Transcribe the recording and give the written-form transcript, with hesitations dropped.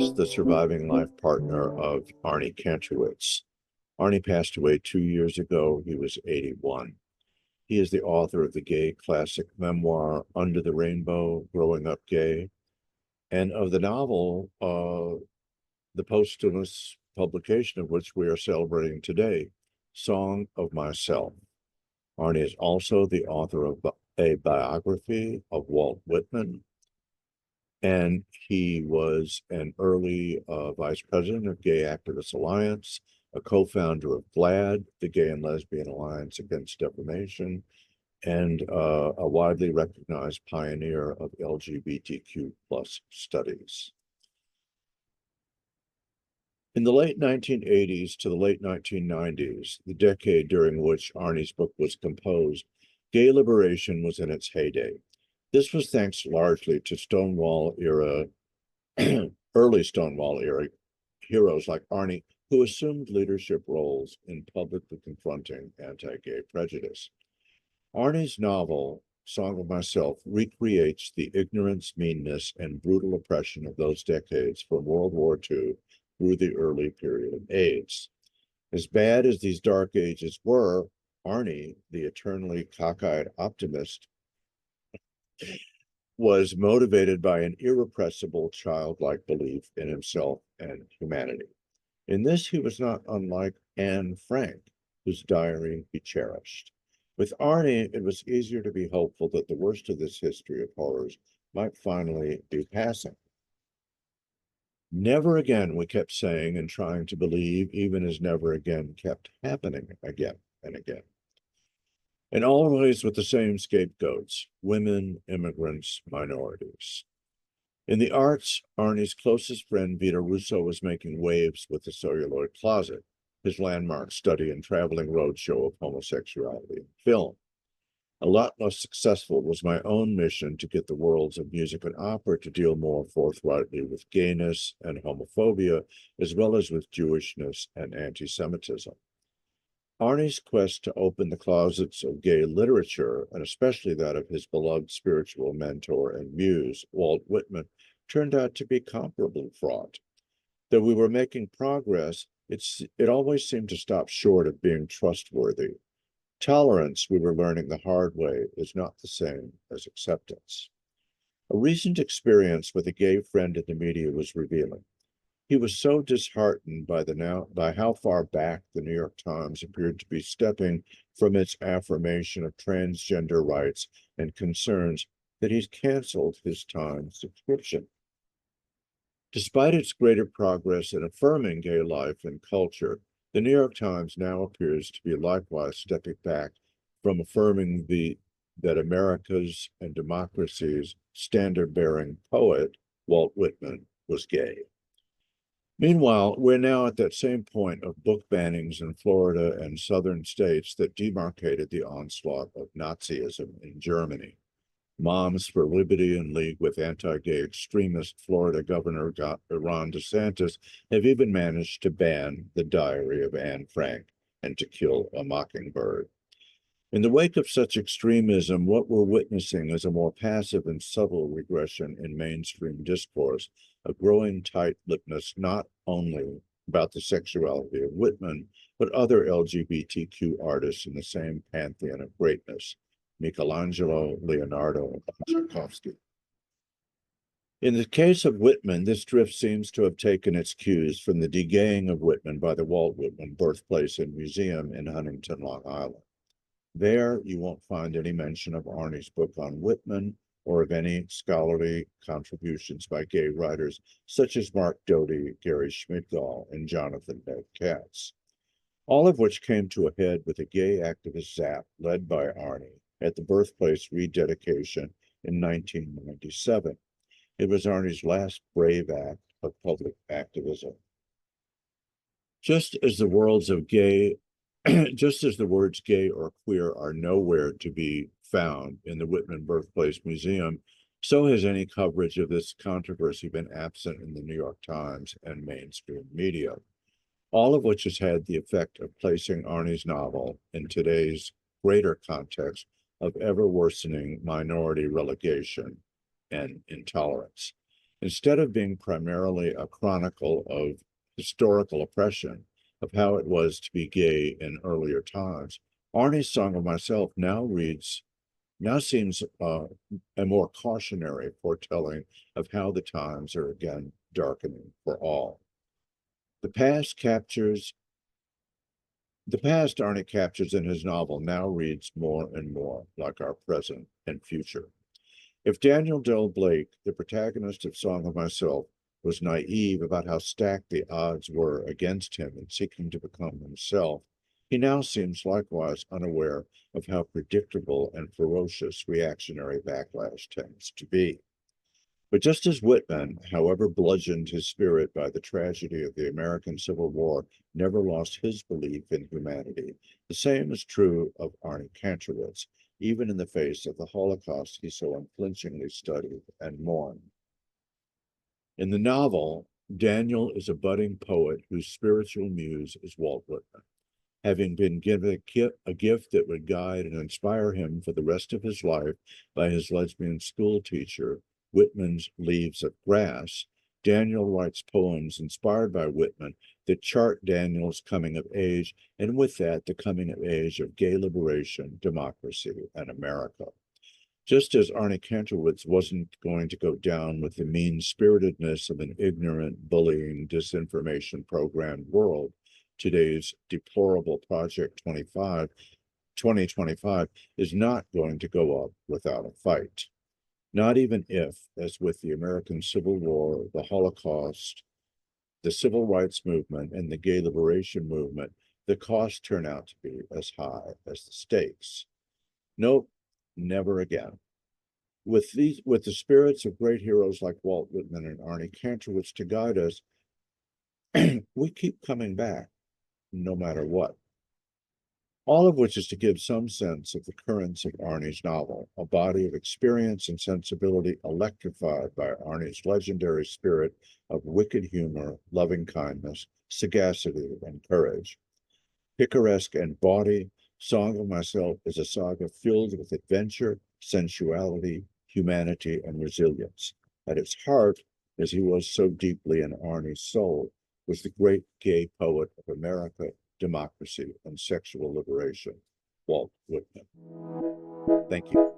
is the surviving life partner of Arnie Kantrowitz. Arnie passed away 2 years ago. He was 81. He is the author of the gay classic memoir, Under the Rainbow, Growing Up Gay, and of the novel, the posthumous publication of which we are celebrating today, Song of Myself. Arnie is also the author of a biography of Walt Whitman, and he was an early vice president of Gay Activist Alliance, a co-founder of GLAAD, the Gay and Lesbian Alliance Against Defamation, and a widely recognized pioneer of LGBTQ plus studies. In the late 1980s to the late 1990s, the decade during which Arnie's book was composed, gay liberation was in its heyday. This was thanks largely to Stonewall era, early Stonewall era heroes like Arnie, who assumed leadership roles in publicly confronting anti-gay prejudice. Arnie's novel, Song of Myself, recreates the ignorance, meanness, and brutal oppression of those decades from World War II through the early period of AIDS. As bad as these dark ages were, Arnie, the eternally cockeyed optimist, was motivated by an irrepressible childlike belief in himself and humanity. In this, he was not unlike Anne Frank, whose diary he cherished. With Arnie, it was easier to be hopeful that the worst of this history of horrors might finally be passing. Never again, we kept saying and trying to believe, even as never again kept happening again and again. And always with the same scapegoats: women, immigrants, minorities. In the arts, Arnie's closest friend Vita Russo was making waves with The Celluloid Closet, his landmark study and traveling roadshow of homosexuality in film. A lot less successful was my own mission to get the worlds of music and opera to deal more forthrightly with gayness and homophobia, as well as with Jewishness and anti-Semitism. Arnie's quest to open the closets of gay literature, and especially that of his beloved spiritual mentor and muse, Walt Whitman, turned out to be comparably fraught. Though we were making progress, it always seemed to stop short of being trustworthy. Tolerance, we were learning the hard way, is not the same as acceptance. A recent experience with a gay friend in the media was revealing. He was so disheartened by how far back the New York Times appeared to be stepping from its affirmation of transgender rights and concerns that he's canceled his Times subscription. Despite its greater progress in affirming gay life and culture, the New York Times now appears to be likewise stepping back from affirming that America's and democracy's standard-bearing poet, Walt Whitman, was gay. Meanwhile, we're now at that same point of book bannings in Florida and southern states that demarcated the onslaught of Nazism in Germany. Moms for Liberty, in league with anti-gay extremist Florida Governor Ron DeSantis, have even managed to ban The Diary of Anne Frank and To Kill a Mockingbird. In the wake of such extremism, what we're witnessing is a more passive and subtle regression in mainstream discourse, a growing tight-lippedness not only about the sexuality of Whitman, but other LGBTQ artists in the same pantheon of greatness: Michelangelo, Leonardo, and Tchaikovsky. In the case of Whitman, this drift seems to have taken its cues from the degaying of Whitman by the Walt Whitman Birthplace and Museum in Huntington, Long Island. There, you won't find any mention of Arnie's book on Whitman or of any scholarly contributions by gay writers such as Mark Doty, Gary Schmidgall, and Jonathan Ned Katz, all of which came to a head with a gay activist zap led by Arnie at the Birthplace rededication in 1997. It was Arnie's last brave act of public activism. Just as the words gay or queer are nowhere to be found in the Whitman Birthplace Museum, so has any coverage of this controversy been absent in the New York Times and mainstream media, all of which has had the effect of placing Arnie's novel in today's greater context of ever-worsening minority relegation and intolerance. Instead of being primarily a chronicle of historical oppression, of how it was to be gay in earlier times, Arnie's Song of Myself now seems a more cautionary foretelling of how the times are again darkening for all. The past Arnie captures in his novel now reads more and more like our present and future. If Daniel Dell Blake, the protagonist of Song of Myself, was naive about how stacked the odds were against him in seeking to become himself, he now seems likewise unaware of how predictable and ferocious reactionary backlash tends to be. But just as Whitman, however bludgeoned his spirit by the tragedy of the American Civil War, never lost his belief in humanity, the same is true of Arnie Kantrowitz, even in the face of the Holocaust he so unflinchingly studied and mourned. In the novel, Daniel is a budding poet whose spiritual muse is Walt Whitman. Having been given a gift that would guide and inspire him for the rest of his life by his lesbian school teacher, Whitman's Leaves of Grass, Daniel writes poems inspired by Whitman that chart Daniel's coming of age, and with that, the coming of age of gay liberation, democracy, and America. Just as Arnie Kantrowitz wasn't going to go down with the mean-spiritedness of an ignorant, bullying, disinformation-programmed world, today's deplorable Project 2025 is not going to go up without a fight. Not even if, as with the American Civil War, the Holocaust, the Civil Rights Movement, and the Gay Liberation Movement, the costs turn out to be as high as the stakes. Nope, never again. With the spirits of great heroes like Walt Whitman and Arnie Kantrowitz to guide us, we keep coming back, no matter what. All of which is to give some sense of the currents of Arnie's novel, a body of experience and sensibility electrified by Arnie's legendary spirit of wicked humor, loving kindness, sagacity, and courage. Picaresque and bawdy, Song of Myself is a saga filled with adventure, sensuality, humanity, and resilience. At its heart, as he was so deeply in Arnie's soul, was the great gay poet of America, democracy, and sexual liberation, Walt Whitman. Thank you.